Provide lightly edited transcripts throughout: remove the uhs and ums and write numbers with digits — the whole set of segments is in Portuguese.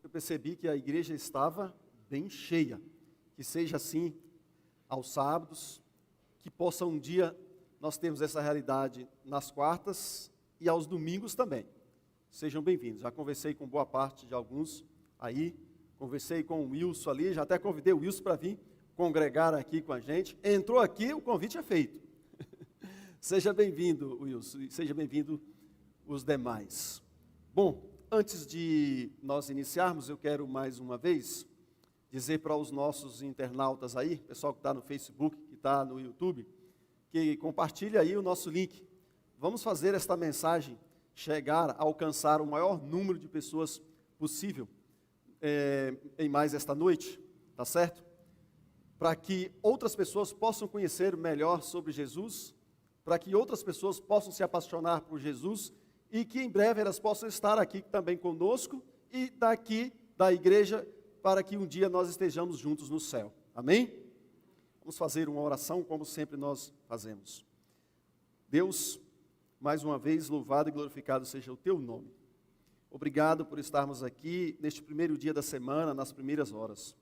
eu percebi que a igreja estava bem cheia. Que seja assim aos sábados, que possa um dia nós termos essa realidade nas quartas e aos domingos também. Sejam bem-vindos. Já conversei com boa parte de alguns aí, conversei com o Wilson ali, já até convidei o Wilson para vir congregar aqui com a gente. Entrou aqui, o convite é feito. Seja bem-vindo, Wilson, e seja bem-vindo os demais. Bom, antes de nós iniciarmos, eu quero mais uma vez dizer para os nossos internautas aí, pessoal que está no Facebook, que está no YouTube, que compartilhe aí o nosso link. Vamos fazer esta mensagem chegar a alcançar o maior número de pessoas possível em mais esta noite, tá certo? Para que outras pessoas possam conhecer melhor sobre Jesus, para que outras pessoas possam se apaixonar por Jesus e que em breve elas possam estar aqui também conosco e daqui da igreja para que um dia nós estejamos juntos no céu. Amém? Vamos fazer uma oração como sempre nós fazemos. Deus, mais uma vez, louvado e glorificado seja o teu nome. Obrigado por estarmos aqui neste primeiro dia da semana, nas primeiras horas.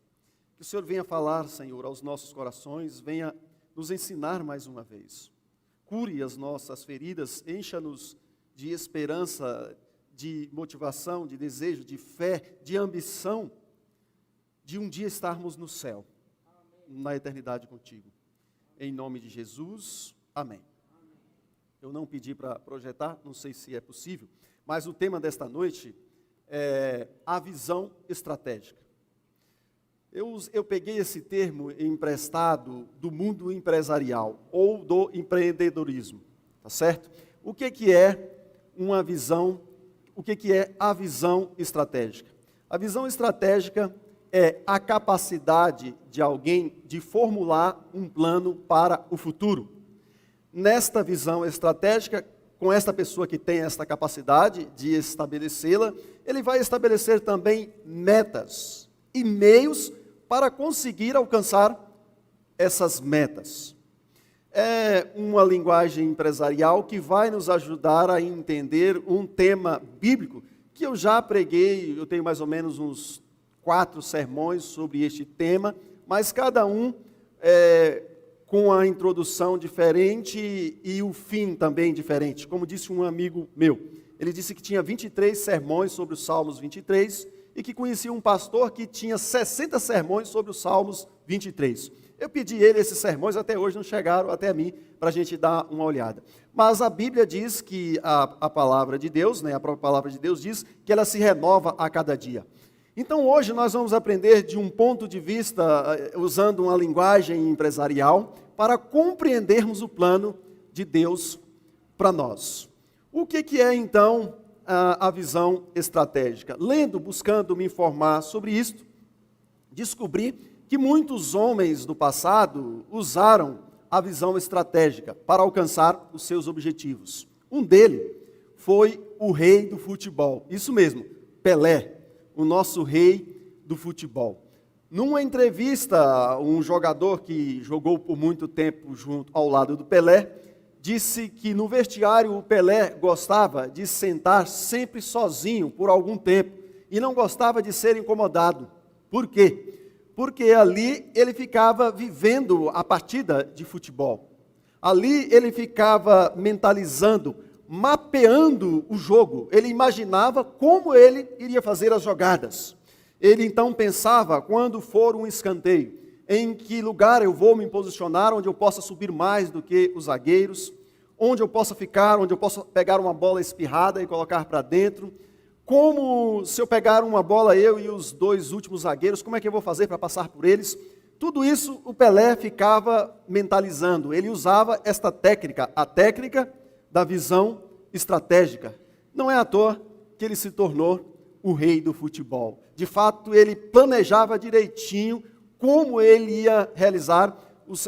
Que o Senhor venha falar, Senhor, aos nossos corações, venha nos ensinar mais uma vez. Cure as nossas feridas, encha-nos de esperança, de motivação, de desejo, de fé, de ambição, de um dia estarmos no céu, na eternidade contigo. Em nome de Jesus, amém. Eu não pedi para projetar, não sei se é possível, mas o tema desta noite é a visão estratégica. Eu peguei esse termo emprestado do mundo empresarial ou do empreendedorismo, tá certo? O que é uma visão, o que é a visão estratégica? A visão estratégica é a capacidade de alguém de formular um plano para o futuro. Nesta visão estratégica, com esta pessoa que tem esta capacidade de estabelecê-la, ele vai estabelecer também metas e meios para conseguir alcançar essas metas. É uma linguagem empresarial que vai nos ajudar a entender um tema bíblico que eu já preguei, eu tenho mais ou menos uns 4 sermões sobre este tema, mas cada um com a introdução diferente e o fim também diferente. Como disse um amigo meu, ele disse que tinha 23 sermões sobre os Salmos 23 e que conhecia um pastor que tinha 60 sermões sobre os Salmos 23. Eu pedi ele esses sermões, até hoje não chegaram até mim para a gente dar uma olhada. Mas a Bíblia diz que a palavra de Deus, a própria palavra de Deus diz que ela se renova a cada dia. Então hoje nós vamos aprender de um ponto de vista, usando uma linguagem empresarial, para compreendermos o plano de Deus para nós. O que é então a visão estratégica? Lendo, buscando me informar sobre isto, descobri que muitos homens do passado usaram a visão estratégica para alcançar os seus objetivos. Um deles foi o rei do futebol, isso mesmo, Pelé, o nosso rei do futebol. Numa entrevista, um jogador que jogou por muito tempo junto ao lado do Pelé, disse que no vestiário o Pelé gostava de sentar sempre sozinho por algum tempo e não gostava de ser incomodado. Por quê? Porque ali ele ficava vivendo a partida de futebol. Ali ele ficava mentalizando, mapeando o jogo. Ele imaginava como ele iria fazer as jogadas. Ele então pensava, quando for um escanteio, em que lugar eu vou me posicionar, onde eu possa subir mais do que os zagueiros, onde eu possa ficar, onde eu possa pegar uma bola espirrada e colocar para dentro. Como, se eu pegar uma bola, eu e os 2 últimos zagueiros, como é que eu vou fazer para passar por eles? Tudo isso o Pelé ficava mentalizando. Ele usava esta técnica, a técnica da visão estratégica. Não é à toa que ele se tornou o rei do futebol. De fato, ele planejava direitinho como ele ia realizar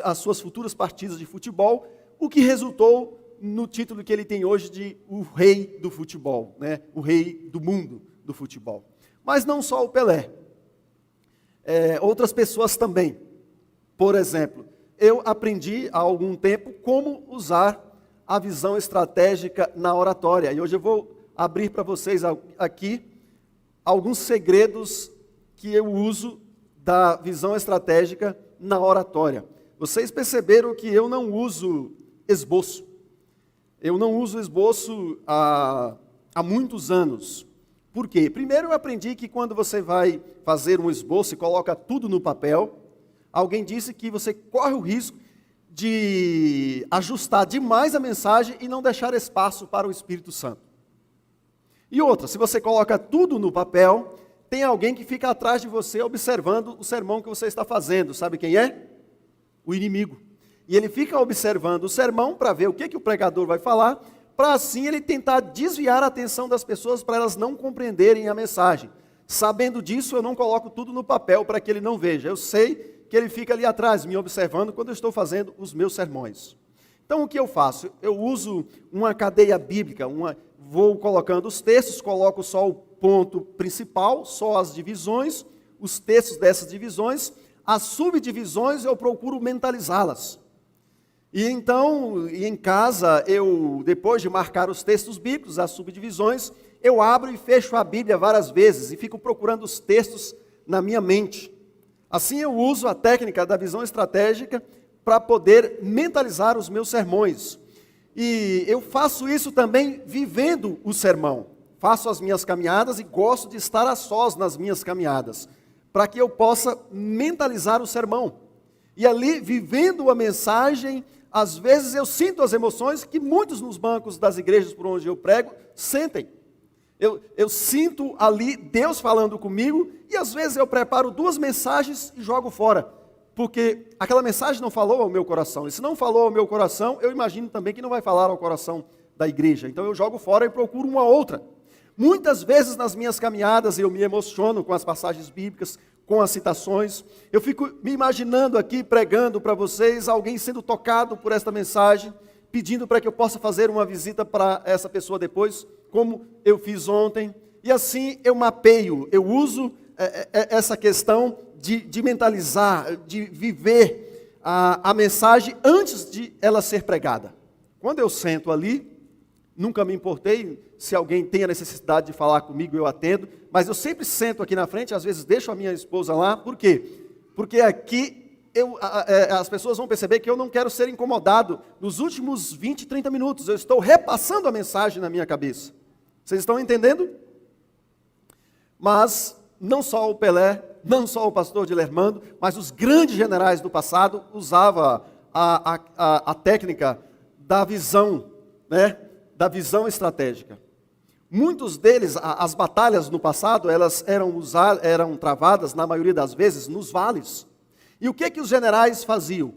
as suas futuras partidas de futebol, o que resultou no título que ele tem hoje de o rei do futebol, o rei do mundo do futebol. Mas não só o Pelé, outras pessoas também. Por exemplo, eu aprendi há algum tempo como usar a visão estratégica na oratória. E hoje eu vou abrir para vocês aqui alguns segredos que eu uso da visão estratégica na oratória. Vocês perceberam que eu não uso esboço. Eu não uso esboço há muitos anos. Por quê? Primeiro eu aprendi que quando você vai fazer um esboço e coloca tudo no papel, alguém disse que você corre o risco de ajustar demais a mensagem e não deixar espaço para o Espírito Santo. E outra, se você coloca tudo no papel, tem alguém que fica atrás de você observando o sermão que você está fazendo. Sabe quem é? O inimigo. E ele fica observando o sermão para ver o que o pregador vai falar, para assim ele tentar desviar a atenção das pessoas para elas não compreenderem a mensagem. Sabendo disso, eu não coloco tudo no papel para que ele não veja. Eu sei que ele fica ali atrás, me observando quando eu estou fazendo os meus sermões. Então, o que eu faço? Eu uso uma cadeia bíblica, vou colocando os textos, coloco só o ponto principal, só as divisões, os textos dessas divisões, as subdivisões eu procuro mentalizá-las. E então, em casa, depois de marcar os textos bíblicos, as subdivisões, eu abro e fecho a Bíblia várias vezes e fico procurando os textos na minha mente. Assim eu uso a técnica da visão estratégica para poder mentalizar os meus sermões. E eu faço isso também vivendo o sermão. Faço as minhas caminhadas e gosto de estar a sós nas minhas caminhadas, para que eu possa mentalizar o sermão. E ali, vivendo a mensagem, às vezes eu sinto as emoções que muitos nos bancos das igrejas por onde eu prego sentem. Eu sinto ali Deus falando comigo e às vezes eu preparo 2 mensagens e jogo fora. Porque aquela mensagem não falou ao meu coração. E se não falou ao meu coração, eu imagino também que não vai falar ao coração da igreja. Então eu jogo fora e procuro uma outra. Muitas vezes nas minhas caminhadas eu me emociono com as passagens bíblicas, com as citações. Eu fico me imaginando aqui pregando para vocês, alguém sendo tocado por esta mensagem, pedindo para que eu possa fazer uma visita para essa pessoa depois, como eu fiz ontem. E assim eu mapeio, eu uso essa questão de mentalizar, de viver a mensagem antes de ela ser pregada. Quando eu sento ali, nunca me importei, se alguém tem a necessidade de falar comigo, eu atendo, mas eu sempre sento aqui na frente, às vezes deixo a minha esposa lá, por quê? Porque aqui as pessoas vão perceber que eu não quero ser incomodado nos últimos 20, 30 minutos, eu estou repassando a mensagem na minha cabeça. Vocês estão entendendo? Mas não só o Pelé, não só o pastor Dilermando, mas os grandes generais do passado usavam a técnica da visão, né? Da visão estratégica. Muitos deles, as batalhas no passado, elas eram travadas, na maioria das vezes, nos vales. E o que os generais faziam?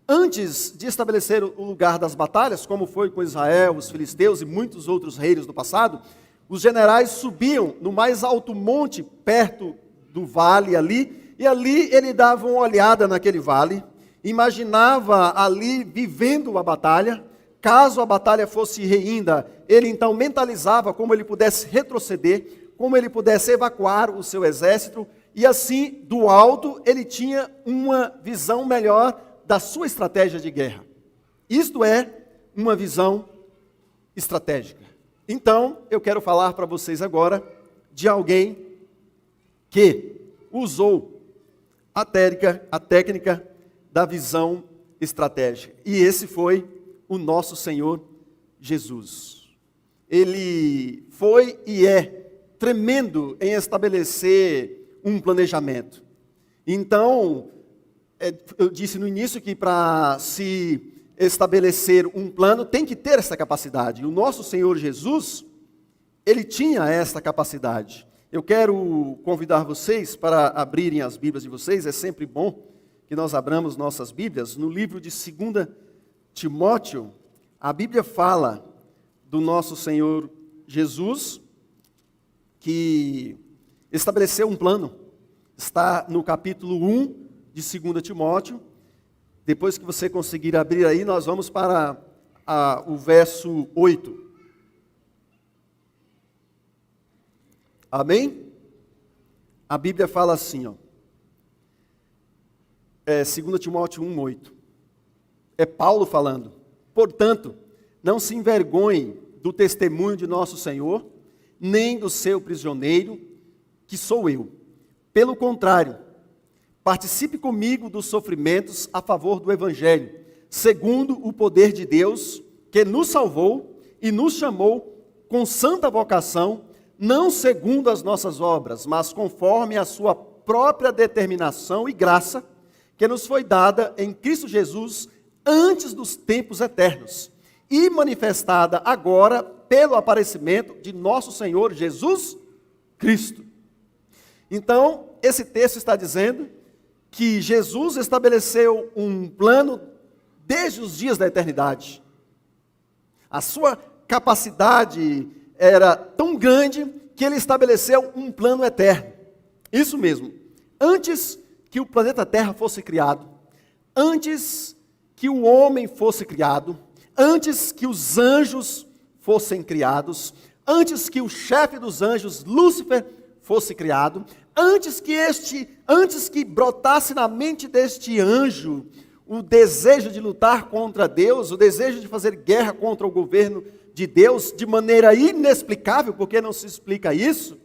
Antes de estabelecer o lugar das batalhas, como foi com Israel, os filisteus e muitos outros reinos do passado, os generais subiam no mais alto monte, perto do vale ali, e ali ele dava uma olhada naquele vale, imaginava ali vivendo a batalha. Caso a batalha fosse reinda, ele então mentalizava como ele pudesse retroceder, como ele pudesse evacuar o seu exército, e assim, do alto, ele tinha uma visão melhor da sua estratégia de guerra. Isto é uma visão estratégica. Então, eu quero falar para vocês agora de alguém que usou a técnica da visão estratégica. E esse foi o nosso Senhor Jesus. Ele foi e é tremendo em estabelecer um planejamento. Então, eu disse no início que para se estabelecer um plano tem que ter essa capacidade. E o nosso Senhor Jesus, ele tinha essa capacidade. Eu quero convidar vocês para abrirem as Bíblias de vocês. É sempre bom que nós abramos nossas Bíblias. No livro de 2 Timóteo, a Bíblia fala do nosso Senhor Jesus, que estabeleceu um plano. Está no capítulo 1 de 2 Timóteo. Depois que você conseguir abrir aí, nós vamos para o verso 8. Amém? A Bíblia fala assim, ó. 2 Timóteo 1, 8. É Paulo falando. Portanto, não se envergonhe do testemunho de nosso Senhor, nem do seu prisioneiro, que sou eu. Pelo contrário, participe comigo dos sofrimentos a favor do Evangelho, segundo o poder de Deus, que nos salvou e nos chamou com santa vocação, não segundo as nossas obras, mas conforme a sua própria determinação e graça, que nos foi dada em Cristo Jesus antes dos tempos eternos, e manifestada agora pelo aparecimento de nosso Senhor Jesus Cristo. Então, esse texto está dizendo que Jesus estabeleceu um plano desde os dias da eternidade. A sua capacidade era tão grande que ele estabeleceu um plano eterno. Isso mesmo, antes que o planeta Terra fosse criado, antes que o homem fosse criado, antes que os anjos fossem criados, antes que o chefe dos anjos, Lúcifer, fosse criado, antes que brotasse na mente deste anjo o desejo de lutar contra Deus, o desejo de fazer guerra contra o governo de Deus, de maneira inexplicável, porque não se explica isso,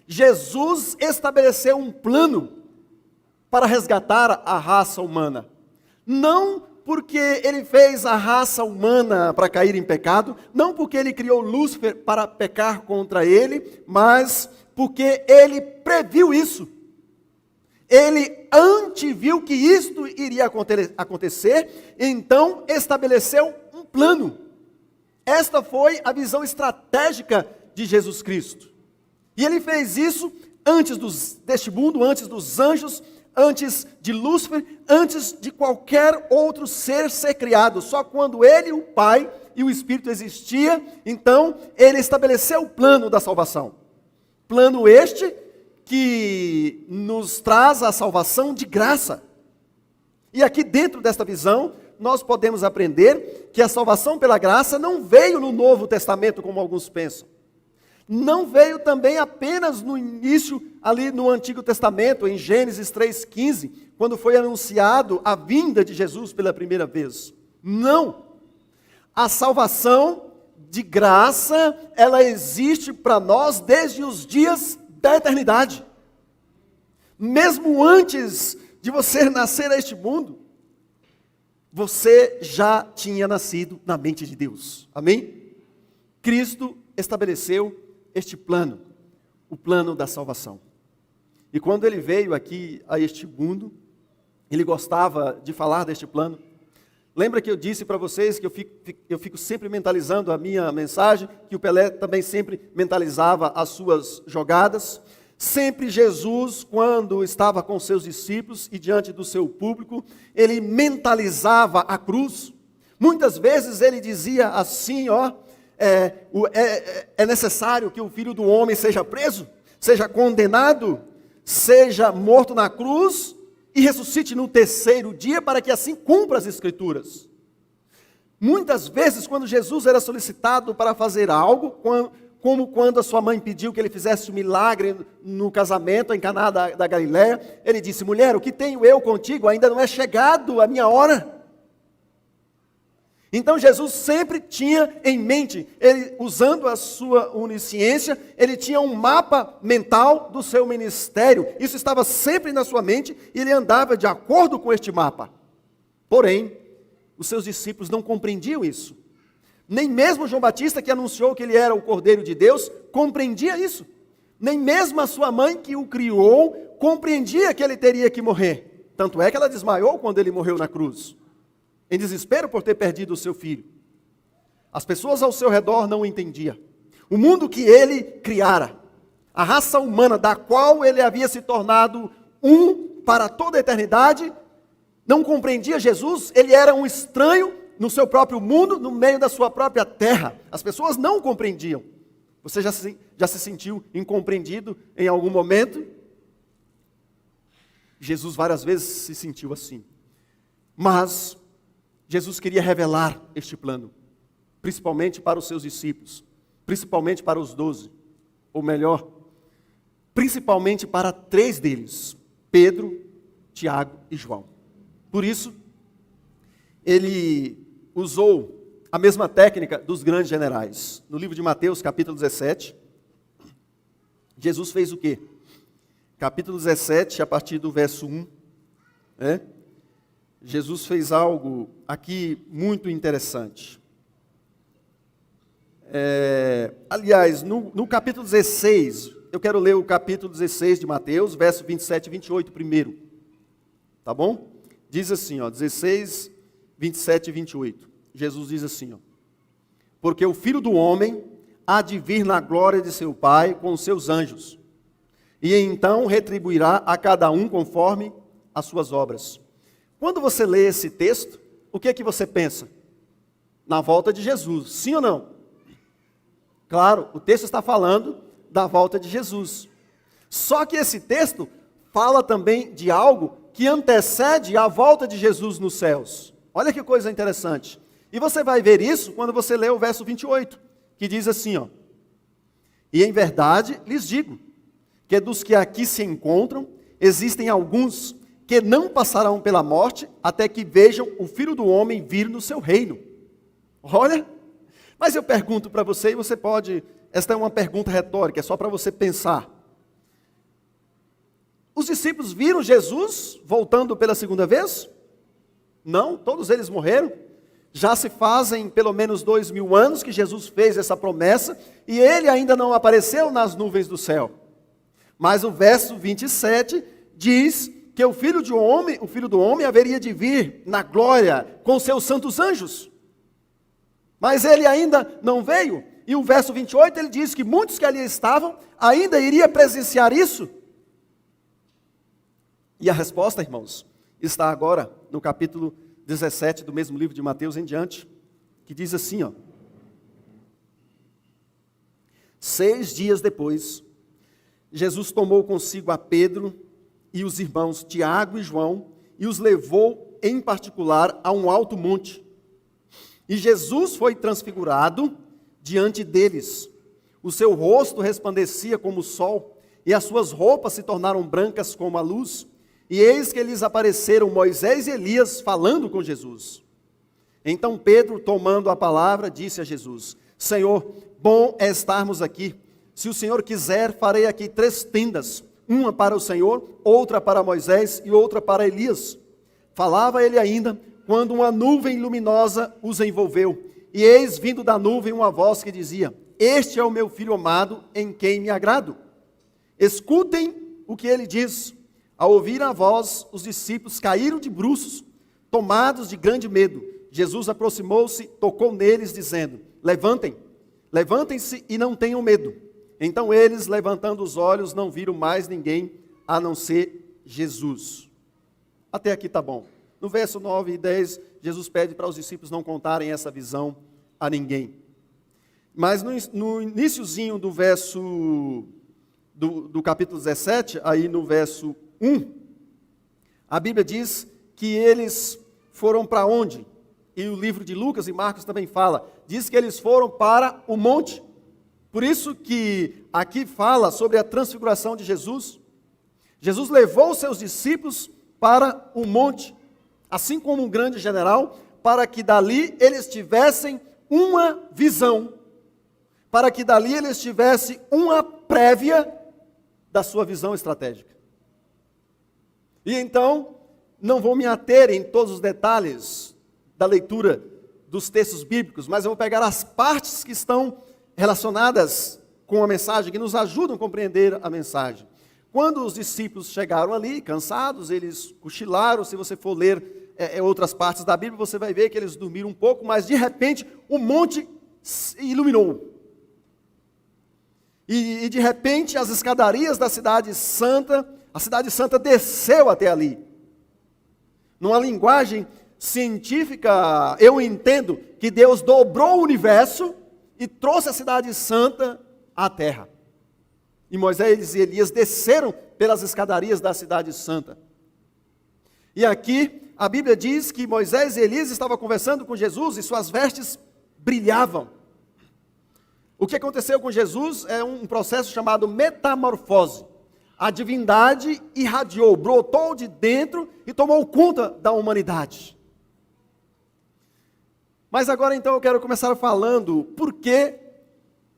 Jesus estabeleceu um plano para resgatar a raça humana. Não porque ele fez a raça humana para cair em pecado, não porque ele criou Lúcifer para pecar contra ele, mas porque ele previu isso. Ele anteviu que isto iria acontecer, então estabeleceu um plano. Esta foi a visão estratégica de Jesus Cristo. E ele fez isso antes deste mundo, antes dos anjos, antes de Lúcifer, antes de qualquer outro ser criado. Só quando ele, o Pai e o Espírito existia, então ele estabeleceu o plano da salvação. Plano este que nos traz a salvação de graça. E aqui dentro desta visão, nós podemos aprender que a salvação pela graça não veio no Novo Testamento, como alguns pensam. Não veio também apenas no início, ali no Antigo Testamento, em Gênesis 3,15, quando foi anunciado a vinda de Jesus pela primeira vez. Não. A salvação de graça, ela existe para nós desde os dias da eternidade. Mesmo antes de você nascer a este mundo, você já tinha nascido na mente de Deus. Amém? Cristo estabeleceu este plano, o plano da salvação. E quando ele veio aqui a este mundo, ele gostava de falar deste plano. Lembra que eu disse para vocês que eu fico sempre mentalizando a minha mensagem, que o Pelé também sempre mentalizava as suas jogadas? Sempre Jesus, quando estava com seus discípulos e diante do seu público, ele mentalizava a cruz. Muitas vezes ele dizia assim, é necessário que o Filho do Homem seja preso, seja condenado, seja morto na cruz e ressuscite no terceiro dia, para que assim cumpra as Escrituras. Muitas vezes, quando Jesus era solicitado para fazer algo, como quando a sua mãe pediu que ele fizesse um milagre no casamento em Caná da Galileia, ele disse: mulher, o que tenho eu contigo? Ainda não é chegado a minha hora. Então Jesus sempre tinha em mente, ele, usando a sua onisciência, ele tinha um mapa mental do seu ministério. Isso estava sempre na sua mente e ele andava de acordo com este mapa. Porém, os seus discípulos não compreendiam isso. Nem mesmo João Batista, que anunciou que ele era o Cordeiro de Deus, compreendia isso. Nem mesmo a sua mãe, que o criou, compreendia que ele teria que morrer. Tanto é que ela desmaiou quando ele morreu na cruz, em desespero por ter perdido o seu filho. As pessoas ao seu redor não o entendiam. O mundo que ele criara, a raça humana da qual ele havia se tornado um para toda a eternidade, não compreendia Jesus. Ele era um estranho no seu próprio mundo, no meio da sua própria terra. As pessoas não compreendiam. Você já se sentiu incompreendido em algum momento? Jesus várias vezes se sentiu assim. Mas Jesus queria revelar este plano, principalmente para os seus discípulos, principalmente para os 12, ou melhor, principalmente para 3 deles, Pedro, Tiago e João. Por isso, ele usou a mesma técnica dos grandes generais. No livro de Mateus, capítulo 17, Jesus fez o quê? capítulo 17, a partir do verso 1, né? Jesus fez algo aqui muito interessante. Aliás, no capítulo 16, eu quero ler o capítulo 16 de Mateus, verso 27 e 28 primeiro. Tá bom? Diz assim, 16, 27 e 28. Jesus diz assim, porque o Filho do Homem há de vir na glória de seu Pai com os seus anjos, e então retribuirá a cada um conforme as suas obras. Quando você lê esse texto, o que é que você pensa? Na volta de Jesus, sim ou não? Claro, o texto está falando da volta de Jesus. Só que esse texto fala também de algo que antecede a volta de Jesus nos céus. Olha que coisa interessante. E você vai ver isso quando você lê o verso 28, que diz assim, e em verdade lhes digo, que dos que aqui se encontram, existem alguns que não passarão pela morte, até que vejam o Filho do Homem vir no seu reino. Olha, mas eu pergunto para você, e você pode, esta é uma pergunta retórica, é só para você pensar. Os discípulos viram Jesus voltando pela segunda vez? Não, todos eles morreram. Já se fazem pelo menos 2000 anos que Jesus fez essa promessa, e ele ainda não apareceu nas nuvens do céu. Mas o verso 27 diz que o Filho do Homem haveria de vir na glória com seus santos anjos. Mas ele ainda não veio. E o verso 28 ele diz que muitos que ali estavam ainda iriam presenciar isso. E a resposta, irmãos, está agora no capítulo 17 do mesmo livro de Mateus em diante, que diz assim, 6 dias depois, Jesus tomou consigo a Pedro e os irmãos Tiago e João e os levou em particular a um alto monte. E Jesus foi transfigurado diante deles. O seu rosto resplandecia como o sol e as suas roupas se tornaram brancas como a luz. E eis que lhes apareceram Moisés e Elias falando com Jesus. Então Pedro, tomando a palavra, disse a Jesus, Senhor, bom é estarmos aqui. Se o Senhor quiser, farei aqui 3 tendas, uma para o Senhor, outra para Moisés e outra para Elias. Falava ele ainda, quando uma nuvem luminosa os envolveu. E eis vindo da nuvem uma voz que dizia, este é o meu filho amado, em quem me agrado. Escutem o que ele diz. Ao ouvir a voz, os discípulos caíram de bruços, tomados de grande medo. Jesus aproximou-se, tocou neles, dizendo, levantem-se e não tenham medo. Então eles, levantando os olhos, não viram mais ninguém, a não ser Jesus. Até aqui está bom. No verso 9 e 10, Jesus pede para os discípulos não contarem essa visão a ninguém. Mas no iniciozinho do verso, do capítulo 17, aí no verso 1, a Bíblia diz que eles foram para onde? E o livro de Lucas e Marcos também fala, diz que eles foram para o monte. Por isso que aqui fala sobre a transfiguração de Jesus. Jesus levou seus discípulos para o monte, assim como um grande general, para que dali eles tivessem uma visão, para que dali eles tivessem uma prévia da sua visão estratégica. E então, não vou me ater em todos os detalhes da leitura dos textos bíblicos, mas eu vou pegar as partes que estão relacionadas com a mensagem, que nos ajudam a compreender a mensagem. Quando os discípulos chegaram ali, cansados, eles cochilaram. Se você for ler outras partes da Bíblia, você vai ver que eles dormiram um pouco, mas de repente o monte se iluminou. E de repente as escadarias da cidade santa, a cidade santa desceu até ali. Numa linguagem científica, eu entendo que Deus dobrou o universo e trouxe a cidade santa à terra. E Moisés e Elias desceram pelas escadarias da cidade santa. E aqui a Bíblia diz que Moisés e Elias estavam conversando com Jesus e suas vestes brilhavam. O que aconteceu com Jesus é um processo chamado metamorfose. A divindade irradiou, brotou de dentro e tomou conta da humanidade. Mas agora então eu quero começar falando por que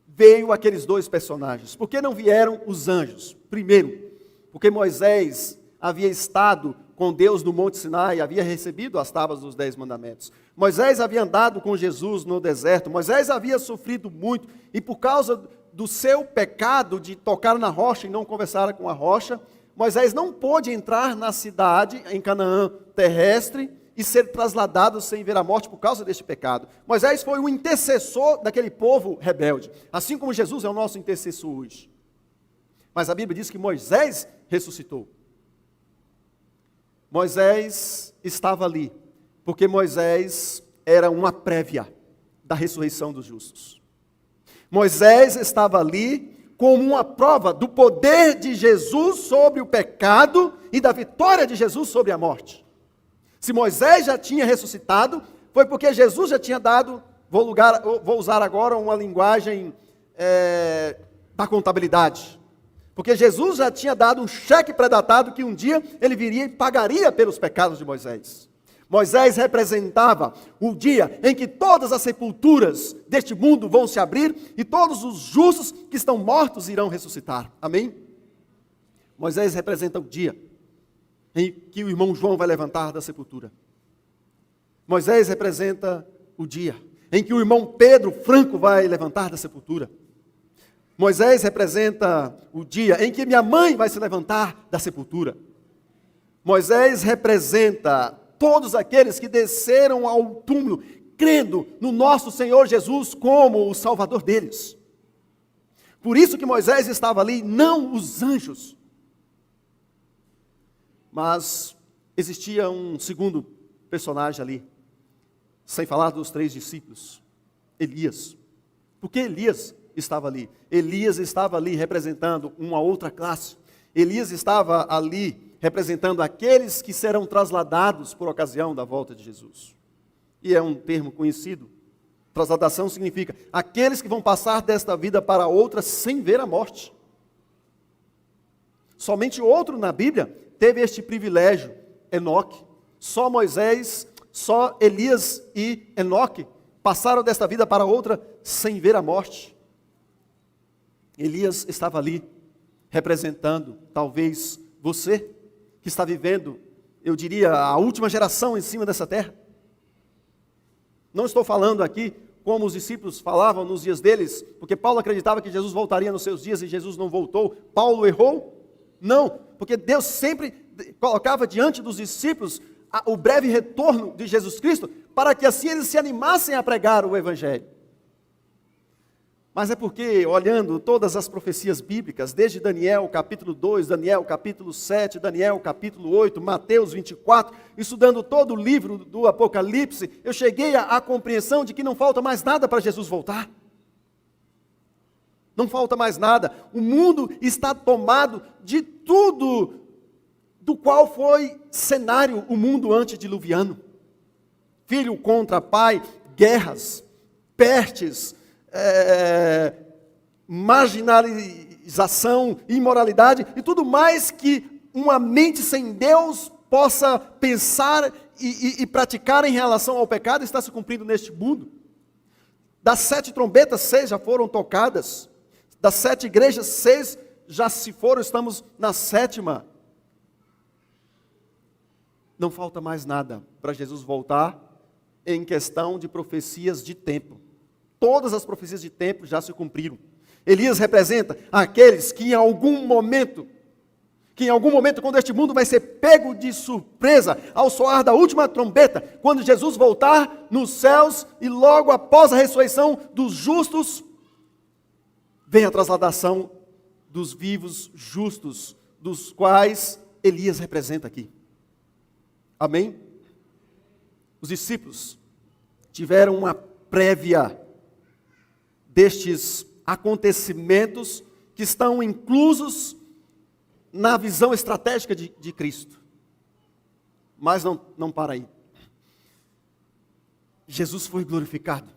veio aqueles 2 personagens. Por que não vieram os anjos? Primeiro, porque Moisés havia estado com Deus no Monte Sinai, havia recebido as tábuas dos 10 mandamentos. Moisés havia andado com Jesus no deserto, Moisés havia sofrido muito, e por causa do seu pecado de tocar na rocha e não conversar com a rocha, Moisés não pôde entrar na cidade, em Canaã terrestre, e ser trasladado sem ver a morte por causa deste pecado. Moisés foi o intercessor daquele povo rebelde, assim como Jesus é o nosso intercessor hoje. Mas a Bíblia diz que Moisés ressuscitou. Moisés estava ali, porque Moisés era uma prévia da ressurreição dos justos. Moisés estava ali como uma prova do poder de Jesus sobre o pecado e da vitória de Jesus sobre a morte. Se Moisés já tinha ressuscitado, foi porque Jesus já tinha dado, vou usar agora uma linguagem da contabilidade, porque Jesus já tinha dado um cheque pré-datado que um dia ele viria e pagaria pelos pecados de Moisés. Moisés representava o dia em que todas as sepulturas deste mundo vão se abrir e todos os justos que estão mortos irão ressuscitar. Amém? Moisés representa o dia em que o irmão João vai levantar da sepultura. Moisés representa o dia em que o irmão Pedro Franco vai levantar da sepultura. Moisés representa o dia em que minha mãe vai se levantar da sepultura. Moisés representa todos aqueles que desceram ao túmulo, crendo no nosso Senhor Jesus como o Salvador deles. Por isso que Moisés estava ali, não os anjos. Mas existia um segundo personagem ali, sem falar dos 3 discípulos, Elias. Por que Elias estava ali? Elias estava ali representando uma outra classe. Elias estava ali representando aqueles que serão trasladados por ocasião da volta de Jesus. E é um termo conhecido. Trasladação significa aqueles que vão passar desta vida para outra sem ver a morte. Somente outro na Bíblia teve este privilégio, Enoque. Só Moisés, só Elias e Enoque passaram desta vida para outra sem ver a morte. Elias estava ali representando, talvez, você que está vivendo, eu diria, a última geração em cima dessa terra. Não estou falando aqui como os discípulos falavam nos dias deles, porque Paulo acreditava que Jesus voltaria nos seus dias e Jesus não voltou. Paulo errou? Não, porque Deus sempre colocava diante dos discípulos o breve retorno de Jesus Cristo, para que assim eles se animassem a pregar o Evangelho. Mas é porque, olhando todas as profecias bíblicas, desde Daniel capítulo 2, Daniel capítulo 7, Daniel capítulo 8, Mateus 24, estudando todo o livro do Apocalipse, eu cheguei à compreensão de que não falta mais nada para Jesus voltar. Não falta mais nada. O mundo está tomado de tudo do qual foi cenário o mundo antediluviano. Filho contra pai, guerras, pestes, marginalização, imoralidade e tudo mais que uma mente sem Deus possa pensar e praticar em relação ao pecado está se cumprindo neste mundo. Das 7 trombetas, 6 já foram tocadas. Das 7 igrejas, 6 já se foram, estamos na 7ª. Não falta mais nada para Jesus voltar em questão de profecias de tempo. Todas as profecias de tempo já se cumpriram. Elias representa aqueles que em algum momento, quando este mundo vai ser pego de surpresa, ao soar da última trombeta, quando Jesus voltar nos céus e logo após a ressurreição dos justos, vem a trasladação dos vivos justos, dos quais Elias representa aqui. Amém? Os discípulos tiveram uma prévia destes acontecimentos que estão inclusos na visão estratégica de Cristo. Mas não para aí. Jesus foi glorificado.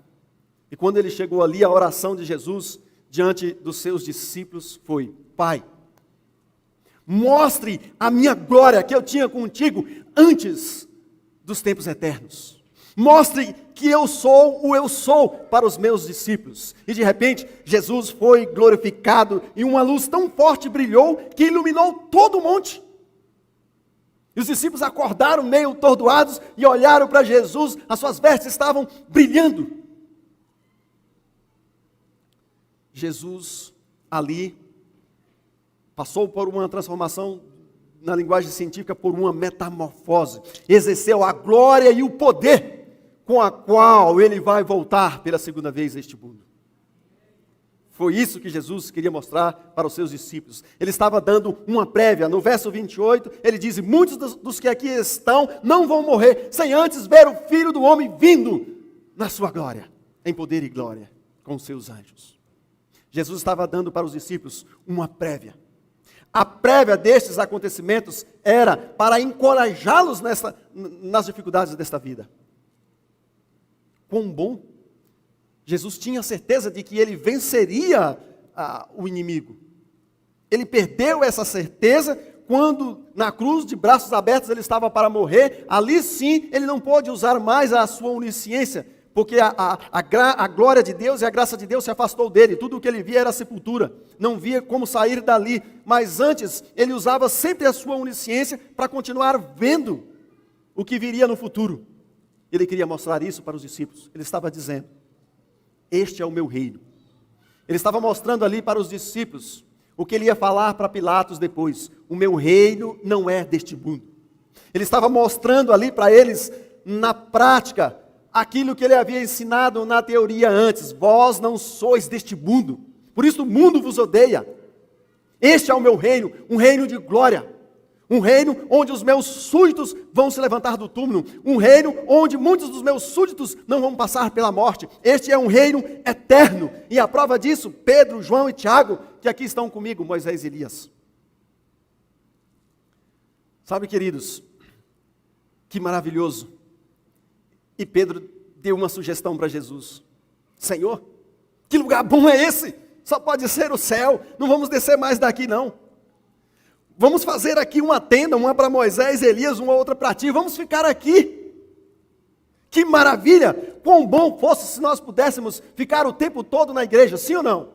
E quando ele chegou ali, a oração de Jesus diante dos seus discípulos foi: Pai, mostre a minha glória que eu tinha contigo antes dos tempos eternos. Mostre que eu sou o eu sou para os meus discípulos. E de repente, Jesus foi glorificado e uma luz tão forte brilhou que iluminou todo o monte. E os discípulos acordaram meio atordoados e olharam para Jesus, as suas vestes estavam brilhando. Jesus ali passou por uma transformação, na linguagem científica, por uma metamorfose. Exerceu a glória e o poder com a qual ele vai voltar pela segunda vez a este mundo. Foi isso que Jesus queria mostrar para os seus discípulos. Ele estava dando uma prévia. No verso 28, ele diz: muitos dos que aqui estão não vão morrer sem antes ver o Filho do Homem vindo na sua glória, em poder e glória, com os seus anjos. Jesus estava dando para os discípulos uma prévia. A prévia destes acontecimentos era para encorajá-los nas dificuldades desta vida. Quão bom! Jesus tinha certeza de que ele venceria o inimigo. Ele perdeu essa certeza quando na cruz, de braços abertos, ele estava para morrer. Ali sim, ele não pôde usar mais a sua onisciência, porque a glória de Deus e a graça de Deus se afastou dele. Tudo o que ele via era a sepultura, não via como sair dali. Mas antes, ele usava sempre a sua onisciência para continuar vendo o que viria no futuro. Ele queria mostrar isso para os discípulos. Ele estava dizendo: este é o meu reino. Ele estava mostrando ali para os discípulos o que ele ia falar para Pilatos depois: o meu reino não é deste mundo. Ele estava mostrando ali para eles, na prática, aquilo que ele havia ensinado na teoria antes: vós não sois deste mundo, por isso o mundo vos odeia. Este é o meu reino, um reino de glória. Um reino onde os meus súditos vão se levantar do túmulo. Um reino onde muitos dos meus súditos não vão passar pela morte. Este é um reino eterno. E a prova disso, Pedro, João e Tiago, que aqui estão comigo, Moisés e Elias. Sabe, queridos, que maravilhoso. E Pedro deu uma sugestão para Jesus: Senhor, que lugar bom é esse? Só pode ser o céu. Não vamos descer mais daqui não. Vamos fazer aqui uma tenda, uma para Moisés e Elias, uma outra para ti. Vamos ficar aqui. Que maravilha! Quão bom fosse se nós pudéssemos ficar o tempo todo na igreja, sim ou não?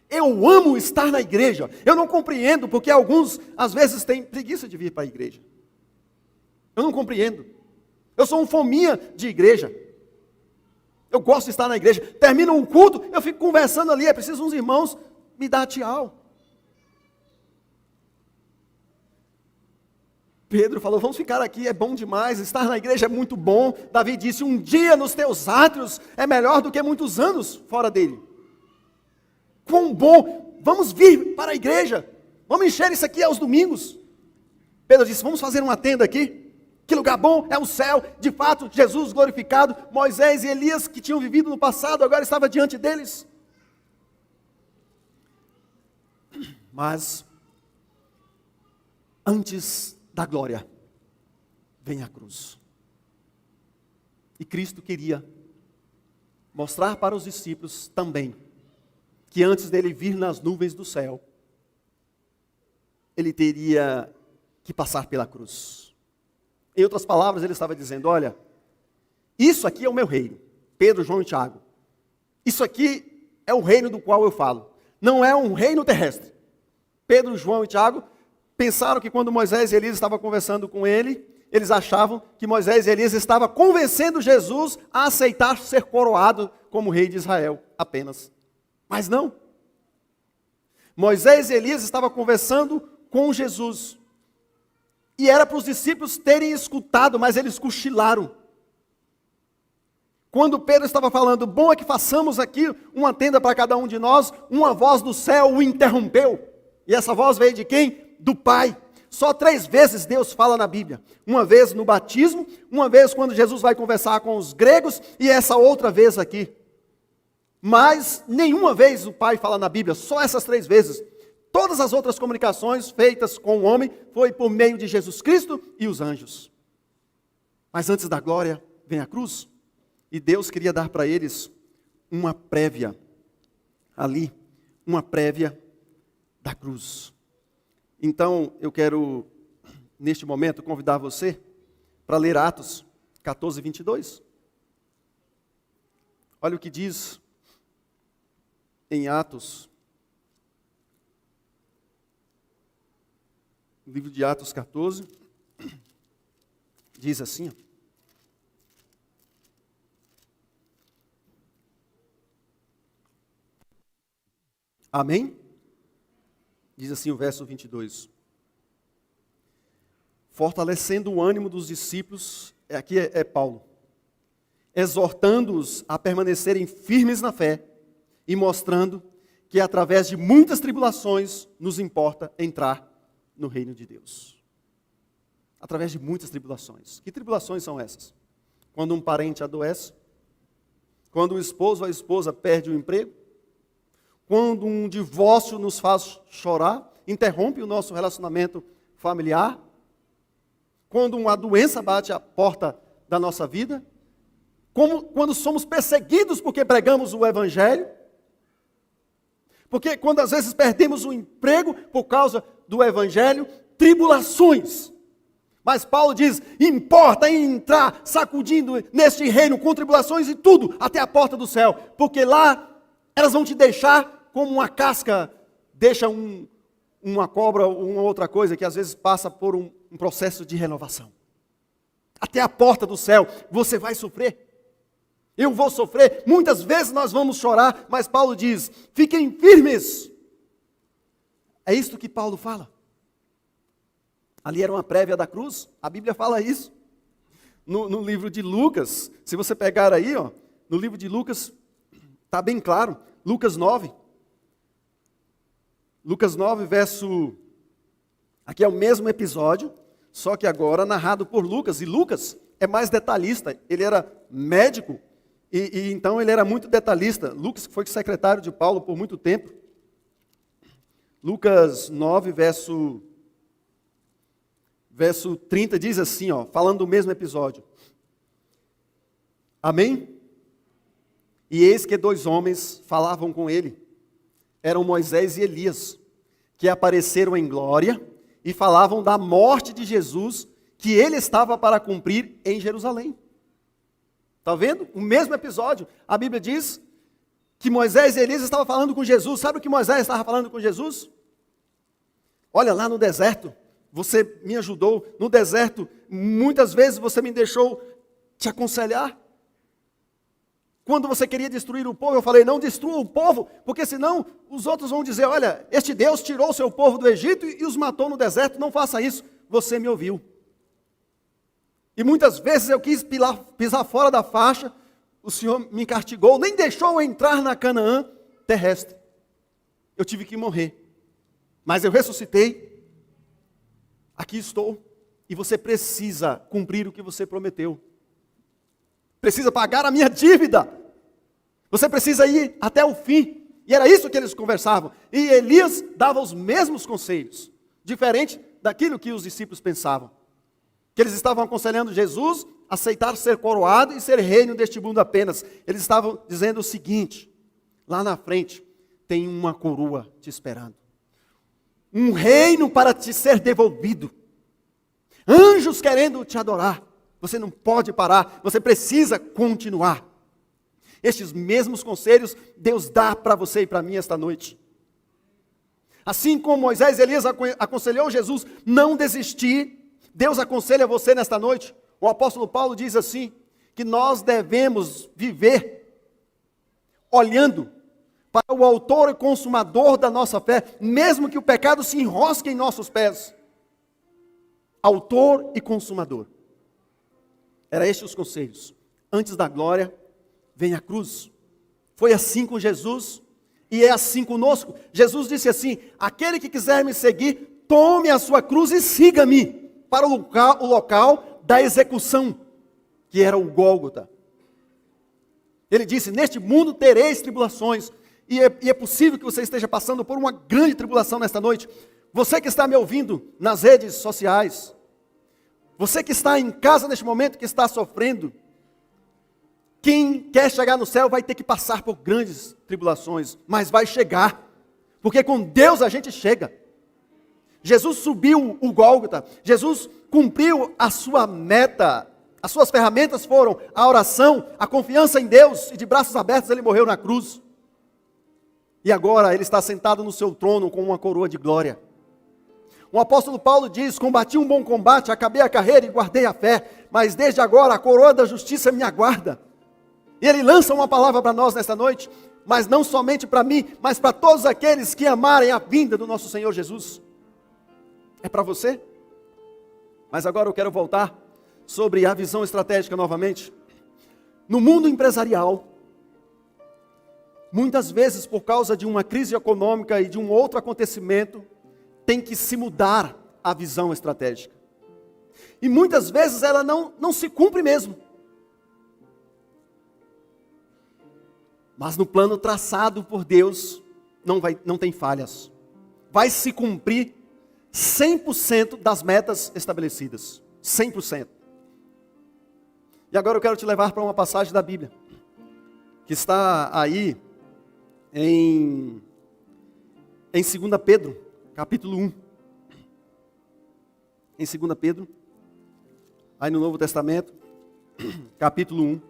Eu amo estar na igreja. Eu não compreendo porque alguns, às vezes, têm preguiça de vir para a igreja. Eu não compreendo. Eu sou um fominha de igreja. Eu gosto de estar na igreja. Termina um culto, eu fico conversando ali. É preciso uns irmãos me dar tchau. Pedro falou: vamos ficar aqui, é bom demais, estar na igreja é muito bom. Davi disse: um dia nos teus átrios é melhor do que muitos anos fora dele. Quão bom, vamos vir para a igreja, vamos encher isso aqui aos domingos. Pedro disse: vamos fazer uma tenda aqui. Que lugar bom, é o céu. De fato, Jesus glorificado, Moisés e Elias, que tinham vivido no passado, agora estava diante deles. Mas, antes da glória, vem a cruz. E Cristo queria mostrar para os discípulos também, que antes dele vir nas nuvens do céu, ele teria que passar pela cruz. Em outras palavras, ele estava dizendo: olha, isso aqui é o meu reino. Pedro, João e Tiago. Isso aqui é o reino do qual eu falo. Não é um reino terrestre. Pedro, João e Tiago pensaram que quando Moisés e Elias estavam conversando com ele, eles achavam que Moisés e Elias estavam convencendo Jesus a aceitar ser coroado como rei de Israel apenas. Mas não. Moisés e Elias estavam conversando com Jesus. E era para os discípulos terem escutado, mas eles cochilaram. Quando Pedro estava falando: bom é que façamos aqui uma tenda para cada um de nós, uma voz do céu o interrompeu. E essa voz veio de quem? Do Pai. Só 3 vezes Deus fala na Bíblia. Uma vez no batismo, uma vez quando Jesus vai conversar com os gregos, e essa outra vez aqui. Mas nenhuma vez o Pai fala na Bíblia, só essas 3 vezes. Todas as outras comunicações feitas com o homem foi por meio de Jesus Cristo e os anjos. Mas antes da glória vem a cruz. E Deus queria dar para eles uma prévia ali, uma prévia da cruz. Então, eu quero, neste momento, convidar você para ler Atos 14, 22. Olha o que diz em Atos, no livro de Atos 14, diz assim, amém? Diz assim o verso 22. Fortalecendo o ânimo dos discípulos, aqui é Paulo, exortando-os a permanecerem firmes na fé e mostrando que através de muitas tribulações nos importa entrar no reino de Deus. Através de muitas tribulações. Que tribulações são essas? Quando um parente adoece, quando o esposo ou a esposa perde o emprego, quando um divórcio nos faz chorar, interrompe o nosso relacionamento familiar, quando uma doença bate à porta da nossa vida, quando somos perseguidos porque pregamos o Evangelho, porque quando às vezes perdemos o emprego por causa do Evangelho, tribulações. Mas Paulo diz, importa entrar sacudindo neste reino com tribulações e tudo, até a porta do céu, porque lá elas vão te deixar como uma casca, deixa uma cobra ou uma outra coisa que às vezes passa por um processo de renovação. Até a porta do céu, você vai sofrer. Eu vou sofrer, muitas vezes nós vamos chorar, mas Paulo diz, fiquem firmes. É isto que Paulo fala. Ali era uma prévia da cruz, a Bíblia fala isso. No livro de Lucas, se você pegar aí, no livro de Lucas, está bem claro, Lucas 9. Lucas 9, verso... Aqui é o mesmo episódio, só que agora narrado por Lucas. E Lucas é mais detalhista, ele era médico, e então ele era muito detalhista. Lucas foi secretário de Paulo por muito tempo. Lucas 9, verso 30 diz assim, falando do mesmo episódio. Amém? E eis que 2 homens falavam com ele. Eram Moisés e Elias, que apareceram em glória e falavam da morte de Jesus, que ele estava para cumprir em Jerusalém. Está vendo? O mesmo episódio. A Bíblia diz que Moisés e Elias estavam falando com Jesus. Sabe o que Moisés estava falando com Jesus? Olha, lá no deserto, você me ajudou. No deserto, muitas vezes você me deixou te aconselhar. Quando você queria destruir o povo, eu falei, não destrua o povo, porque senão os outros vão dizer, olha, este Deus tirou o seu povo do Egito e os matou no deserto, não faça isso. Você me ouviu. E muitas vezes eu quis pisar fora da faixa, o Senhor me castigou, nem deixou eu entrar na Canaã terrestre. Eu tive que morrer. Mas eu ressuscitei, aqui estou, e você precisa cumprir o que você prometeu. Precisa pagar a minha dívida. Você precisa ir até o fim. E era isso que eles conversavam. E Elias dava os mesmos conselhos, diferente daquilo que os discípulos pensavam. Que eles estavam aconselhando Jesus a aceitar ser coroado e ser reino deste mundo apenas. Eles estavam dizendo o seguinte, lá na frente tem uma coroa te esperando. Um reino para te ser devolvido. Anjos querendo te adorar. Você não pode parar, você precisa continuar. Estes mesmos conselhos Deus dá para você e para mim esta noite. Assim como Moisés e Elias aconselhou Jesus não desistir, Deus aconselha você nesta noite. O apóstolo Paulo diz assim, que nós devemos viver olhando para o autor e consumador da nossa fé, mesmo que o pecado se enrosque em nossos pés. Autor e consumador. Era estes os conselhos. Antes da glória, vem a cruz. Foi assim com Jesus e é assim conosco. Jesus disse assim, aquele que quiser me seguir, tome a sua cruz e siga-me para o local da execução, que era o Gólgota. Ele disse, neste mundo tereis tribulações, e é possível que você esteja passando por uma grande tribulação nesta noite. Você que está me ouvindo nas redes sociais, você que está em casa neste momento, que está sofrendo, quem quer chegar no céu vai ter que passar por grandes tribulações, mas vai chegar, porque com Deus a gente chega. Jesus subiu o Gólgota, Jesus cumpriu a sua meta As suas ferramentas foram a oração, a confiança em Deus, e de braços abertos ele morreu na cruz. E agora ele está sentado no seu trono com uma coroa de glória. O apóstolo Paulo diz: combati um bom combate, acabei a carreira e guardei a fé, mas desde agora a coroa da justiça me aguarda. E ele lança uma palavra para nós nesta noite, mas não somente para mim, mas para todos aqueles que amarem a vinda do nosso Senhor Jesus. É para você? Mas agora eu quero voltar sobre a visão estratégica novamente. No mundo empresarial, muitas vezes por causa de uma crise econômica e de um outro acontecimento, tem que se mudar a visão estratégica. E muitas vezes ela não se cumpre mesmo. Mas no plano traçado por Deus, não tem falhas. Vai se cumprir 100% das metas estabelecidas. 100%. E agora eu quero te levar para uma passagem da Bíblia, que está aí em 2 Pedro, capítulo 1. Em 2 Pedro, aí no Novo Testamento, capítulo 1.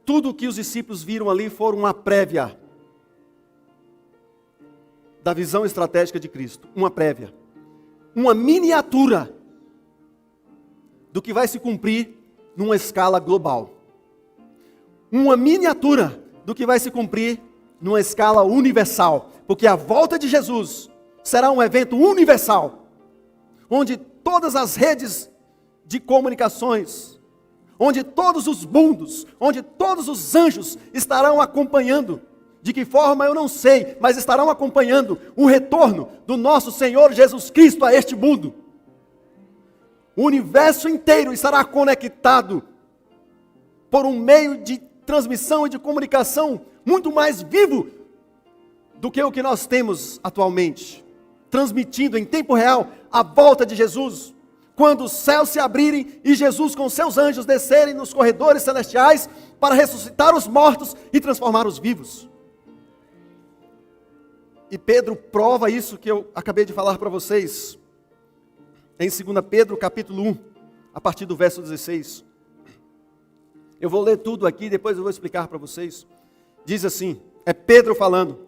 Tudo o que os discípulos viram ali foram uma prévia da visão estratégica de Cristo. Uma prévia. Uma miniatura do que vai se cumprir numa escala global. Uma miniatura do que vai se cumprir numa escala universal. Porque a volta de Jesus será um evento universal, onde todas as redes de comunicações, onde todos os mundos, onde todos os anjos estarão acompanhando. De que forma eu não sei, mas estarão acompanhando o retorno do nosso Senhor Jesus Cristo a este mundo. O universo inteiro estará conectado por um meio de transmissão e de comunicação muito mais vivo do que o que nós temos atualmente, transmitindo em tempo real a volta de Jesus, quando os céus se abrirem e Jesus com seus anjos descerem nos corredores celestiais para ressuscitar os mortos e transformar os vivos. E Pedro prova isso que eu acabei de falar para vocês, em 2 Pedro capítulo 1, a partir do verso 16. Eu vou ler tudo aqui, depois eu vou explicar para vocês. Diz assim, é Pedro falando: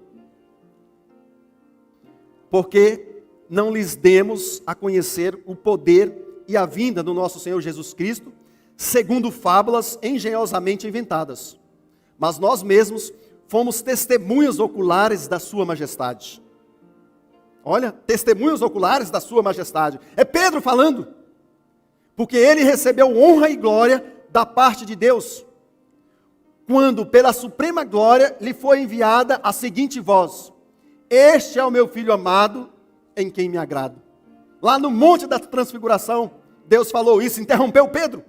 porque não lhes demos a conhecer o poder e a vinda do nosso Senhor Jesus Cristo, segundo fábulas engenhosamente inventadas, mas nós mesmos fomos testemunhas oculares da sua majestade. Olha, testemunhas oculares da sua majestade. É Pedro falando, porque ele recebeu honra e glória da parte de Deus, quando pela suprema glória lhe foi enviada a seguinte voz: este é o meu filho amado, em quem me agrado. Lá no monte da transfiguração, Deus falou isso, interrompeu Pedro.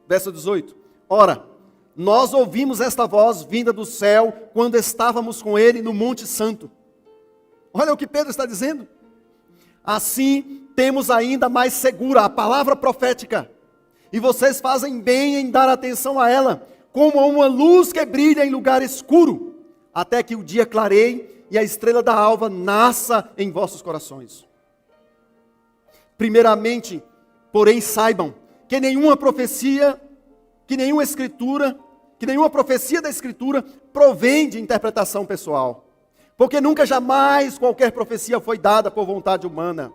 Verso 18. Ora, nós ouvimos esta voz vinda do céu, quando estávamos com ele no Monte Santo. Olha o que Pedro está dizendo. Assim, temos ainda mais segura a palavra profética, e vocês fazem bem em dar atenção a ela, como a uma luz que brilha em lugar escuro, até que o dia clareie e a estrela da alva nasça em vossos corações. Primeiramente, porém, saibam que nenhuma profecia da Escritura provém de interpretação pessoal, porque nunca jamais qualquer profecia foi dada por vontade humana.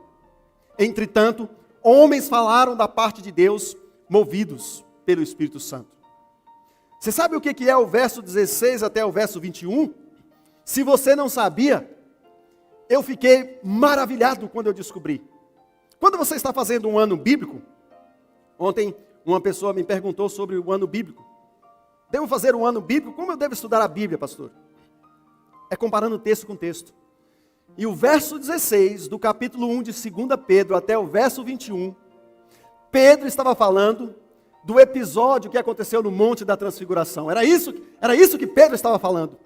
Entretanto, homens falaram da parte de Deus, movidos pelo Espírito Santo. Você sabe o que é o verso 16 até o verso 21? Se você não sabia, eu fiquei maravilhado quando eu descobri. Quando você está fazendo um ano bíblico, ontem uma pessoa me perguntou sobre o ano bíblico. Devo fazer um ano bíblico? Como eu devo estudar a Bíblia, pastor? É comparando texto com texto. E o verso 16 do capítulo 1 de 2 Pedro até o verso 21, Pedro estava falando do episódio que aconteceu no Monte da Transfiguração. Era isso que Pedro estava falando.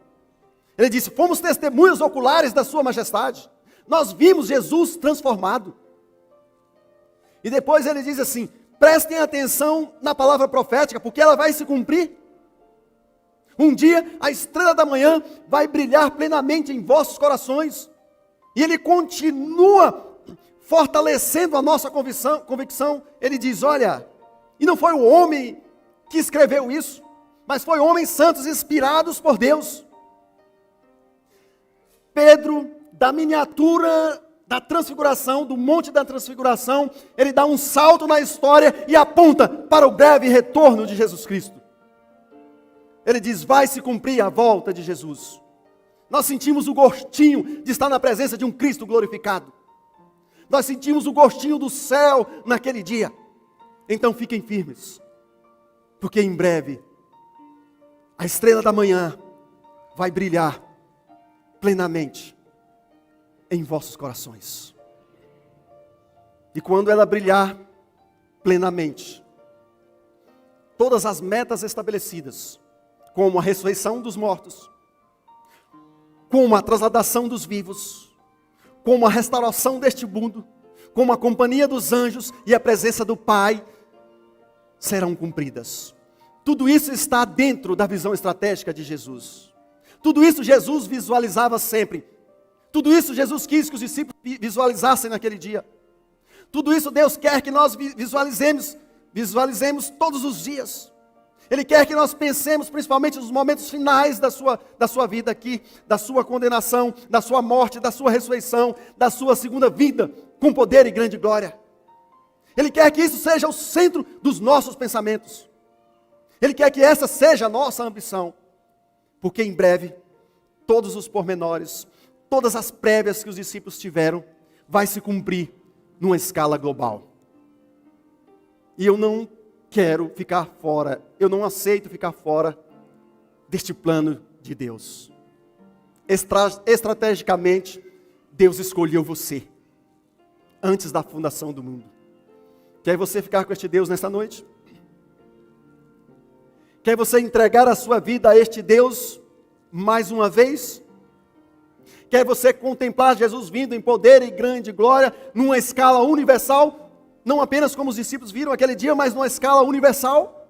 Ele disse: fomos testemunhas oculares da sua majestade. Nós vimos Jesus transformado. E depois ele diz assim: prestem atenção na palavra profética, porque ela vai se cumprir. Um dia a estrela da manhã vai brilhar plenamente em vossos corações. E ele continua fortalecendo a nossa convicção. Ele diz: olha, E não foi o homem que escreveu isso, mas foi homens santos inspirados por Deus. Pedro, da miniatura da transfiguração, do monte da transfiguração, ele dá um salto na história e aponta para o breve retorno de Jesus Cristo. Ele diz, vai se cumprir a volta de Jesus. Nós sentimos o gostinho de estar na presença de um Cristo glorificado. Nós sentimos o gostinho do céu naquele dia. Então fiquem firmes, porque em breve a estrela da manhã vai brilhar plenamente em vossos corações. E quando ela brilhar plenamente, todas as metas estabelecidas, como a ressurreição dos mortos, como a transladação dos vivos, como a restauração deste mundo, como a companhia dos anjos e a presença do Pai, serão cumpridas. Tudo isso está dentro da visão estratégica de Jesus. Tudo isso Jesus visualizava sempre. Tudo isso Jesus quis que os discípulos visualizassem naquele dia. Tudo isso Deus quer que nós visualizemos todos os dias. Ele quer que nós pensemos principalmente nos momentos finais da sua vida aqui, da sua condenação, da sua morte, da sua ressurreição, da sua segunda vida, com poder e grande glória. Ele quer que isso seja o centro dos nossos pensamentos. Ele quer que essa seja a nossa ambição. Porque em breve, todos os pormenores, todas as prévias que os discípulos tiveram, vai se cumprir numa escala global. E eu não quero ficar fora, eu não aceito ficar fora deste plano de Deus. Estrategicamente, Deus escolheu você, antes da fundação do mundo. Quer você ficar com este Deus nesta noite? Quer você entregar a sua vida a este Deus mais uma vez? Quer você contemplar Jesus vindo em poder e grande glória, numa escala universal, não apenas como os discípulos viram aquele dia, mas numa escala universal?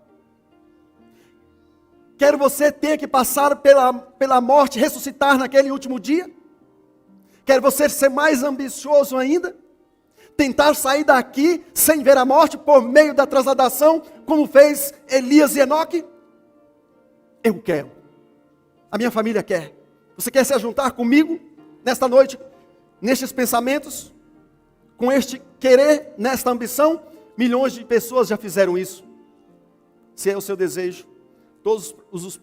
Quer você ter que passar pela morte, ressuscitar naquele último dia? Quer você ser mais ambicioso ainda? Tentar sair daqui sem ver a morte por meio da transladação, como fez Elias e Enoque? Eu quero. A minha família quer. Você quer se juntar comigo nesta noite, nestes pensamentos, com este querer, nesta ambição? Milhões de pessoas já fizeram isso. Se é o seu desejo, todos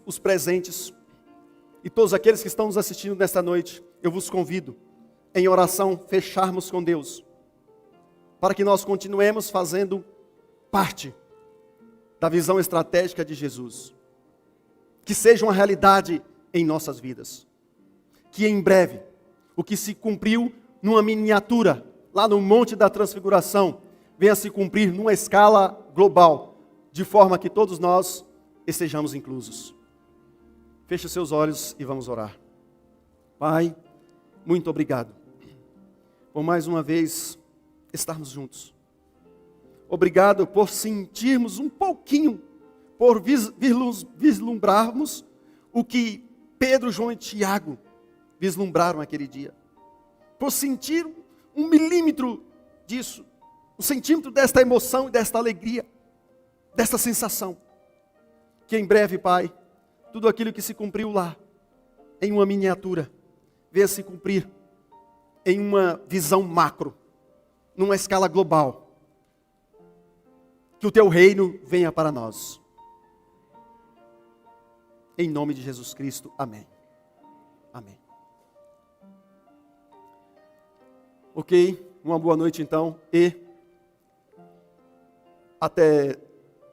os presentes e todos aqueles que estão nos assistindo nesta noite, eu vos convido, em oração, fecharmos com Deus, para que nós continuemos fazendo parte da visão estratégica de Jesus. Que seja uma realidade em nossas vidas. Que em breve, o que se cumpriu numa miniatura, lá no Monte da Transfiguração, venha se cumprir numa escala global, de forma que todos nós estejamos inclusos. Feche os seus olhos e vamos orar. Pai, muito obrigado por mais uma vez estarmos juntos. Obrigado por sentirmos um pouquinho, por vislumbrarmos o que Pedro, João e Tiago vislumbraram aquele dia. Por sentir 1 milímetro disso, 1 centímetro desta emoção e desta alegria, desta sensação. Que em breve, Pai, tudo aquilo que se cumpriu lá, em uma miniatura, venha se cumprir em uma visão macro, numa escala global. Que o teu reino venha para nós. Em nome de Jesus Cristo, amém. Amém. Ok, uma boa noite então, e até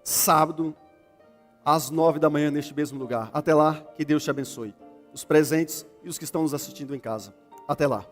sábado, às 9 da manhã, neste mesmo lugar. Até lá, que Deus te abençoe. Os presentes e os que estão nos assistindo em casa. Até lá.